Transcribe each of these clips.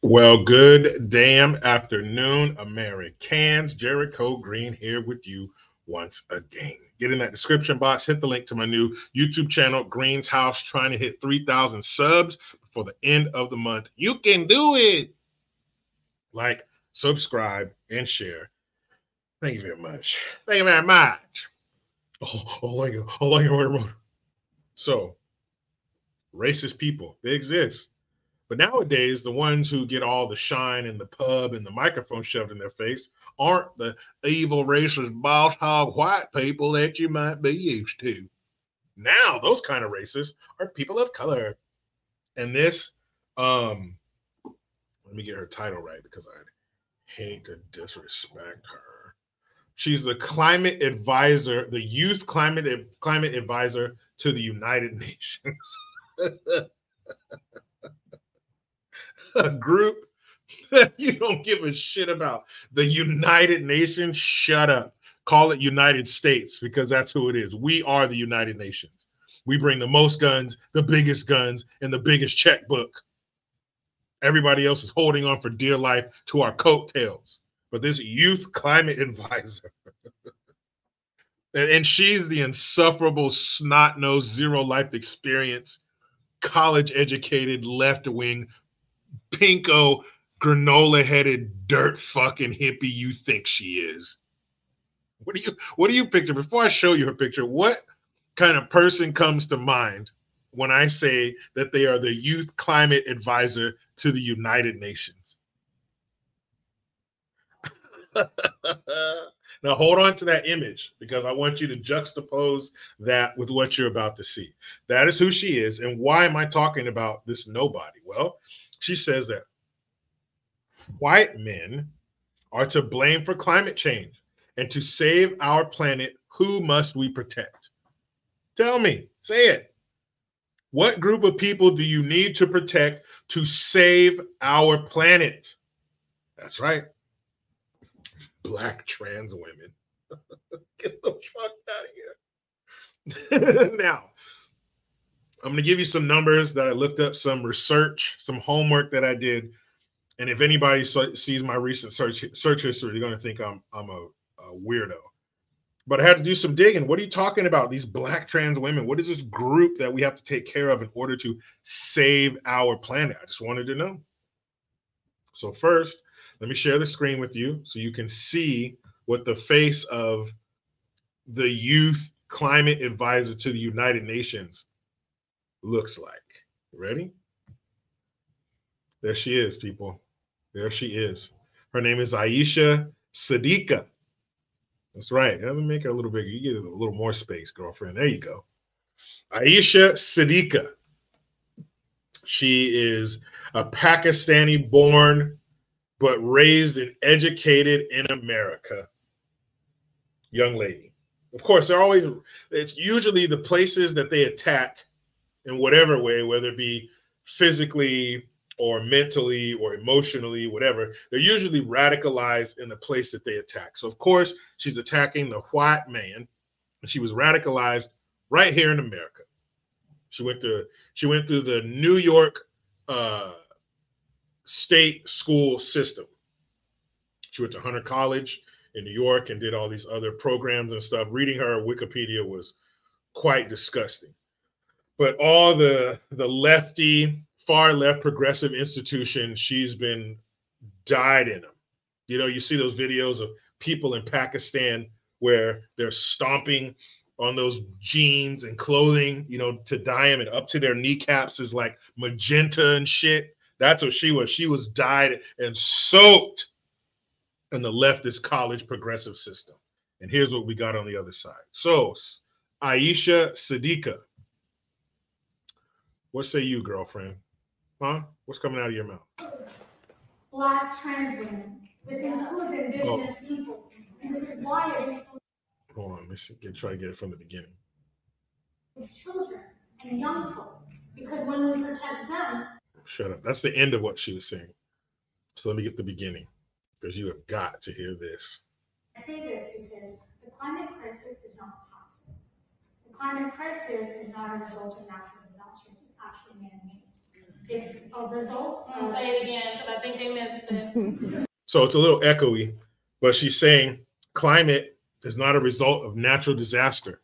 Well, good damn afternoon, Americans. Jericho Green here with you once again. Get in that description box, hit the link to my new YouTube channel, Green's House, trying to hit 3,000 subs before the end of the month. You can do it. Like, subscribe, and share. Thank you very much. Thank you very much. Thank you. Thank you very much. So, racist people, they exist. But nowadays, the ones who get all the shine in the pub and the microphone shoved in their face aren't the evil, racist, boss hog white people that you might be used to. Now, those kind of racists are people of color. And this, let me get her title right because I hate to disrespect her. She's the climate advisor, the youth climate advisor to the United Nations. A group that you don't give a shit about. The United Nations, shut up. Call it United States because that's who it is. We are the United Nations. We bring the most guns, the biggest and the biggest checkbook. Everybody else is holding on for dear life to our coattails. But this youth climate advisor, and she's the insufferable, snot-nosed, zero life experience, college educated, left wing, pinko, granola headed, dirt fucking hippie you think she is. What do you picture? Before I show you her picture, what kind of person comes to mind when I say that they are the youth climate advisor to the United Nations? Now hold on to that image because I want you to juxtapose that with what you're about to see. That is who she is. And why am I talking about this nobody? Well, she says that white men are to blame for climate change, and to save our planet, who must we protect? Tell me, say it. What group of people do you need to protect to save our planet? That's right. Black trans women. Get the fuck out of here. Now, I'm going to give you some numbers that I looked up, some research, some homework that I did. And if anybody sees my recent search history, they're going to think I'm a weirdo. But I had to do some digging. What are you talking about? These black trans women. What is this group that we have to take care of in order to save our planet? I just wanted to know. So first, let me share the screen with you so you can see what the face of the youth climate advisor to the United Nations looks like. Ready? There she is, people. There she is. Her name is Aisha Siddiqa. That's right. Let me make her a little bigger. You get a little more space, girlfriend. There you go. Aisha Siddiqa. She is a Pakistani born but raised and educated in America young lady. Of course, it's usually the places that they attack in whatever way, whether it be physically or mentally or emotionally, whatever, they're usually radicalized in the place that they attack. So, of course, she's attacking the white man, and she was radicalized right here in America. She went through the New York state school system. She went to Hunter College in New York and did all these other programs and stuff. Reading her Wikipedia was quite disgusting. But all the lefty, far left progressive institutions, she's been dyed in them. You know, you see those videos of people in Pakistan where they're stomping on those jeans and clothing, you know, to dye them, and up to their kneecaps is like magenta and shit. That's what she was. She was dyed and soaked in the leftist college progressive system. And here's what we got on the other side. So, Aisha Siddiqa, what say you, girlfriend? Huh? What's coming out of your mouth? Black trans women. This includes indigenous people. And this is why hold on, let me see. Try to get it from the beginning. It's children and young folk. Because when we protect them. Shut up. That's the end of what she was saying. So let me get the beginning, because you have got to hear this. I say this because the climate crisis is not passive. The climate crisis is not a result of natural disasters. It's actually man-made. It's a result I'm gonna say it again because I think they missed it. So it's a little echoey, but she's saying climate is not a result of natural disaster.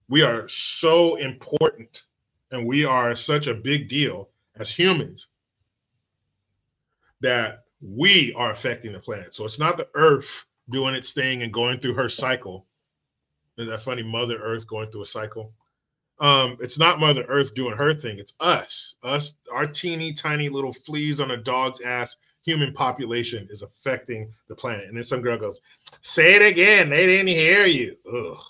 We are so important and we are such a big deal as humans that we are affecting the planet. So it's not the earth doing its thing and going through her cycle. Isn't that funny? Mother Earth going through a cycle. It's not Mother Earth doing her thing. It's us, our teeny tiny little fleas on a dog's ass human population is affecting the planet. And then some girl goes, say it again. They didn't hear you. Ugh.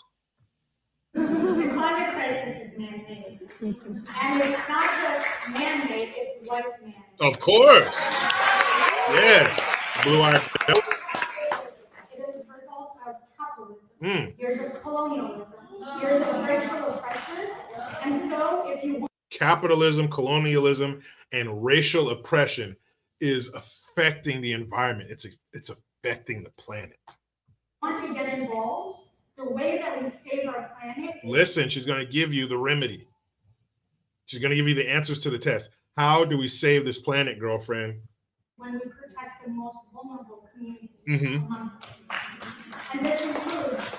The climate crisis is man-made. And it's not just man-made, it's white man. Of course. Yes. Blue-eyed bells. It is a result of capitalism. Years of colonialism. Years of racial oppression. And so if you want capitalism, colonialism, and racial oppression is affecting the environment. It's affecting the planet. Want to get involved? The way that we save our planet. Listen, she's going to give you the remedy. She's going to give you the answers to the test. How do we save this planet, girlfriend? When we protect the most vulnerable communities among us. And this includes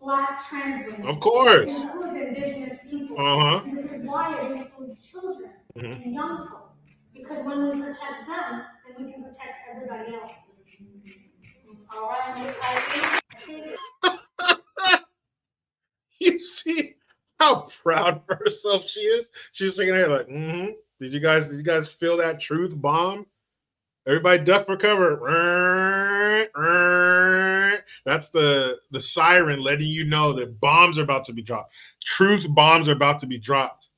Black trans women. Of course. This includes indigenous people. And this is why it includes children and young folk. Because when we protect them, then we can protect everybody else. All right. You see how proud of herself she is? She's shaking her head like, Did you guys feel that truth bomb? Everybody duck for cover. That's the siren letting you know that bombs are about to be dropped. Truth bombs are about to be dropped.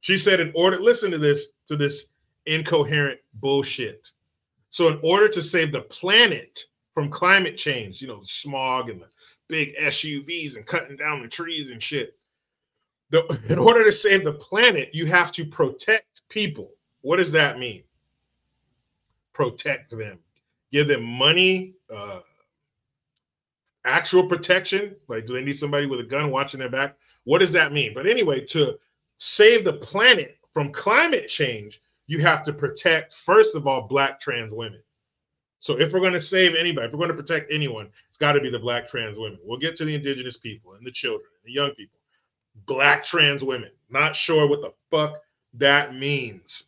She said, listen to this incoherent bullshit. So in order to save the planet from climate change, the smog and the big SUVs and cutting down the trees and shit, in order to save the planet, you have to protect people. What does that mean? Protect them. Give them money, actual protection. Like, do they need somebody with a gun watching their back? What does that mean? But anyway, to save the planet from climate change, you have to protect, first of all, Black trans women. So if we're going to save anybody, if we're going to protect anyone, it's got to be the Black trans women. We'll get to the indigenous people and the children and the young people. Black trans women. Not sure what the fuck that means.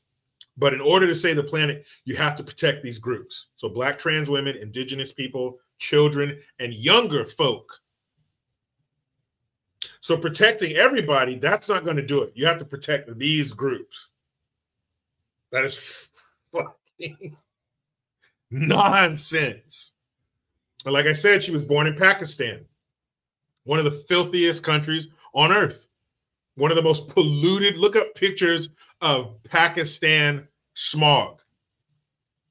But in order to save the planet, you have to protect these groups. So Black trans women, indigenous people, children, and younger folk. So protecting everybody, that's not going to do it. You have to protect these groups. That is fucking nonsense. And like I said, she was born in Pakistan, one of the filthiest countries on earth, one of the most polluted. Look up pictures of Pakistan smog.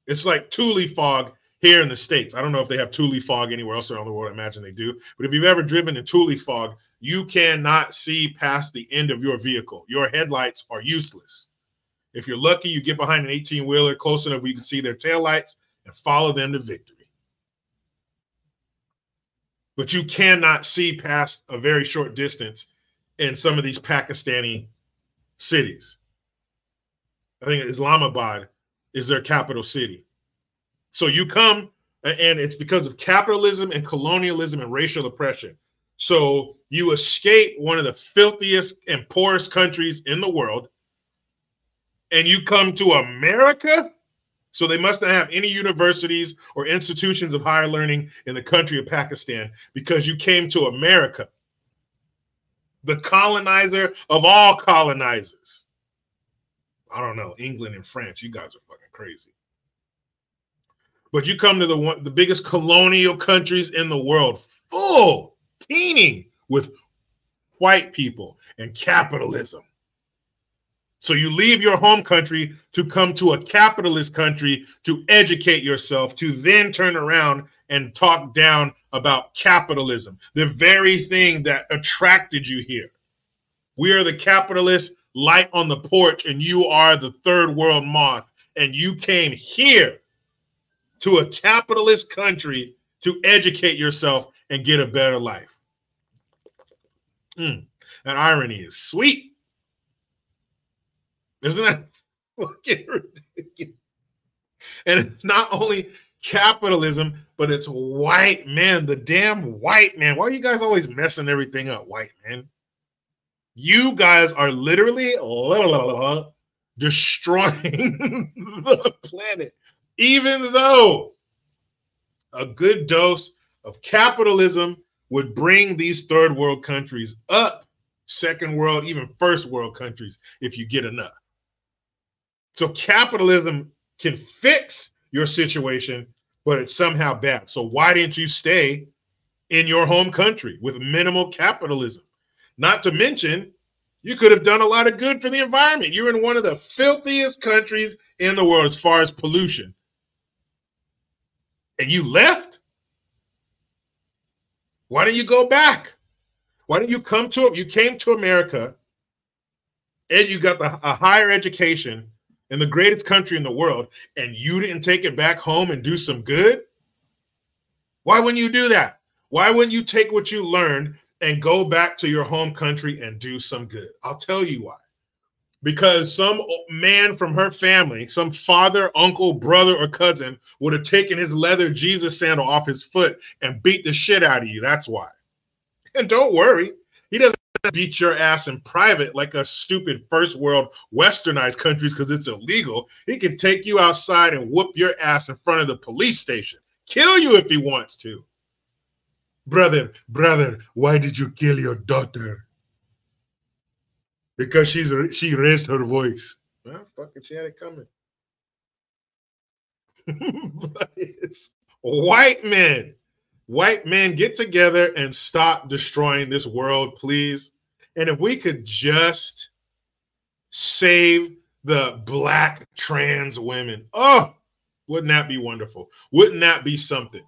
It's like Thule fog here in the States. I don't know if they have Thule fog anywhere else around the world. I imagine they do. But if you've ever driven in Thule fog, you cannot see past the end of your vehicle. Your headlights are useless. If you're lucky, you get behind an 18-wheeler close enough where you can see their taillights and follow them to victory. But you cannot see past a very short distance in some of these Pakistani cities. I think Islamabad is their capital city. So you come, and it's because of capitalism and colonialism and racial oppression. So you escape one of the filthiest and poorest countries in the world, and you come to America. So they must not have any universities or institutions of higher learning in the country of Pakistan because you came to America, the colonizer of all colonizers. I don't know, England and France, you guys are fucking crazy. But you come to the biggest colonial countries in the world, full, teeming with white people and capitalism. So you leave your home country to come to a capitalist country to educate yourself, to then turn around and talk down about capitalism, the very thing that attracted you here. We are the capitalist light on the porch, and you are the third world moth, and you came here to a capitalist country to educate yourself and get a better life. That irony is sweet. Isn't that fucking ridiculous? And it's not only capitalism, but it's white men, the damn white man. Why are you guys always messing everything up, white man? You guys are literally destroying the planet, even though a good dose of capitalism would bring these third world countries up, second world, even first world countries, if you get enough. So capitalism can fix your situation, but it's somehow bad. So why didn't you stay in your home country with minimal capitalism? Not to mention, you could have done a lot of good for the environment. You're in one of the filthiest countries in the world as far as pollution. And you left? Why didn't you go back? Why didn't you come to it? You came to America and you got a higher education in the greatest country in the world, and you didn't take it back home and do some good? Why wouldn't you do that? Why wouldn't you take what you learned and go back to your home country and do some good? I'll tell you why. Because some man from her family, some father, uncle, brother, or cousin would have taken his leather Jesus sandal off his foot and beat the shit out of you. That's why. And don't worry, he doesn't beat your ass in private like a stupid first world westernized countries because it's illegal. He can take you outside and whoop your ass in front of the police station. Kill you if he wants to. Brother, why did you kill your daughter? Because she raised her voice. Well, fucking she had it coming. But it's white men. White men, get together and stop destroying this world, please. And if we could just save the black trans women, oh, wouldn't that be wonderful? Wouldn't that be something?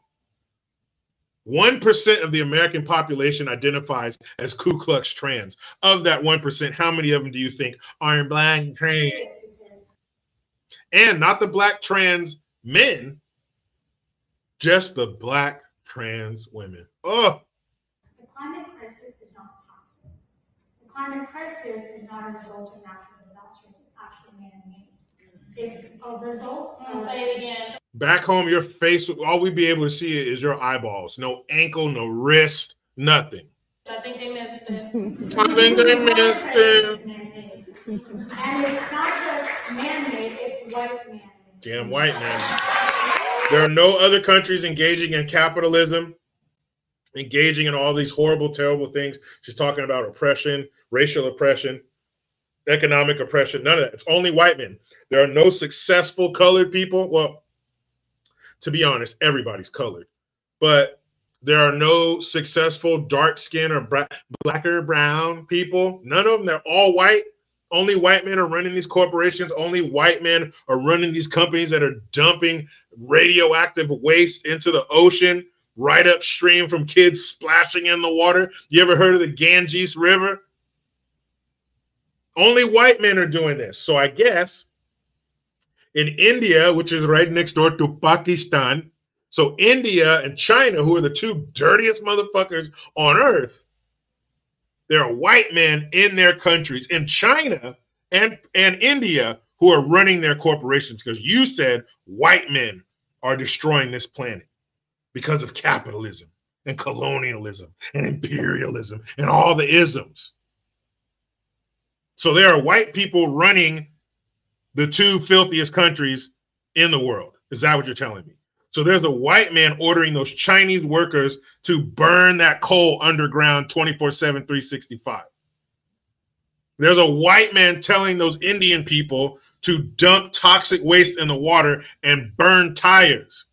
1% of the American population identifies as Ku Klux trans. Of that 1%, how many of them do you think are black trans? And not the black trans men, just the black trans women. Oh. The climate crisis is not passive. The climate crisis is not a result of natural disasters. It's actually man-made. It's a result of... Say it again. Back home, your face, all we'd be able to see is your eyeballs. No ankle, no wrist, nothing. I think they missed it. I think they missed it. And it's not just man-made, it's white man-made. Damn white man. There are no other countries engaging in capitalism, engaging in all these horrible, terrible things. She's talking about oppression, racial oppression, economic oppression, none of that. It's only white men. There are no successful colored people. Well, to be honest, everybody's colored. But there are no successful dark skin or black or brown people. None of them. They're all white. Only white men are running these corporations. Only white men are running these companies that are dumping radioactive waste into the ocean right upstream from kids splashing in the water. You ever heard of the Ganges River? Only white men are doing this. So I guess in India, which is right next door to Pakistan, so India and China, who are the two dirtiest motherfuckers on earth, there are white men in their countries, in China and India, who are running their corporations because you said white men are destroying this planet because of capitalism and colonialism and imperialism and all the isms. So there are white people running the two filthiest countries in the world. Is that what you're telling me? So there's a white man ordering those Chinese workers to burn that coal underground 24/7, 365. There's a white man telling those Indian people to dump toxic waste in the water and burn tires.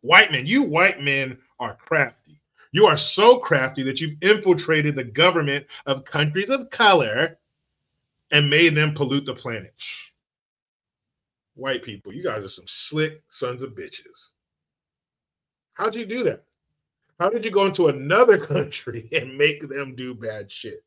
White men, you white men are crafty. You are so crafty that you've infiltrated the government of countries of color and made them pollute the planet. White people, you guys are some slick sons of bitches. How'd you do that? How did you go into another country and make them do bad shit?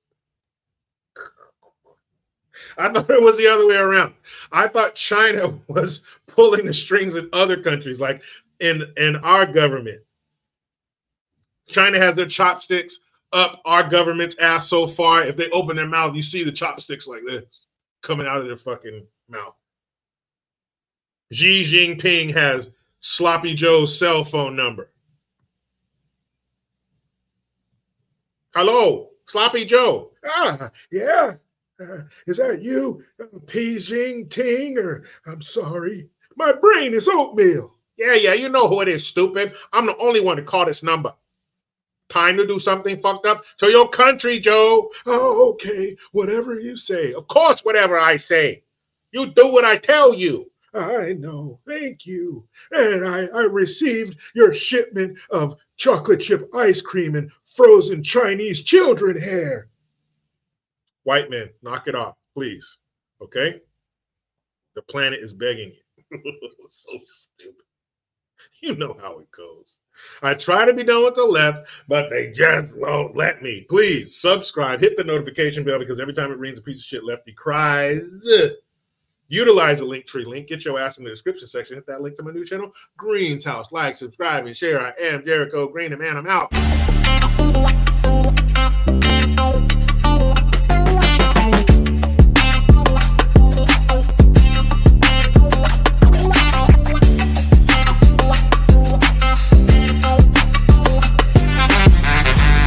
I thought it was the other way around. I thought China was pulling the strings in other countries, like in our government. China has their chopsticks up our government's ass so far. If they open their mouth, you see the chopsticks like this. coming out of their fucking mouth. Xi Jinping has Sloppy Joe's cell phone number. Hello, Sloppy Joe. Yeah. Is that you, Peijing Ting? Or I'm sorry, my brain is oatmeal. Yeah, you know who it is, stupid. I'm the only one to call this number. Time to do something fucked up to your country, Joe. Oh, okay, whatever you say. Of course, whatever I say. You do what I tell you. I know, thank you. And I received your shipment of chocolate chip ice cream and frozen Chinese children hair. White men, knock it off, please. Okay? The planet is begging you. So stupid. You know how it goes. I try to be done with the left, but they just won't let me. Please subscribe, hit the notification bell, because every time it rings, a piece of shit lefty cries. Utilize the Linktree link. Get your ass in the description section. Hit that link to my new channel, Green's House. Like, subscribe, and share. I am Jericho Green, and man, I'm out.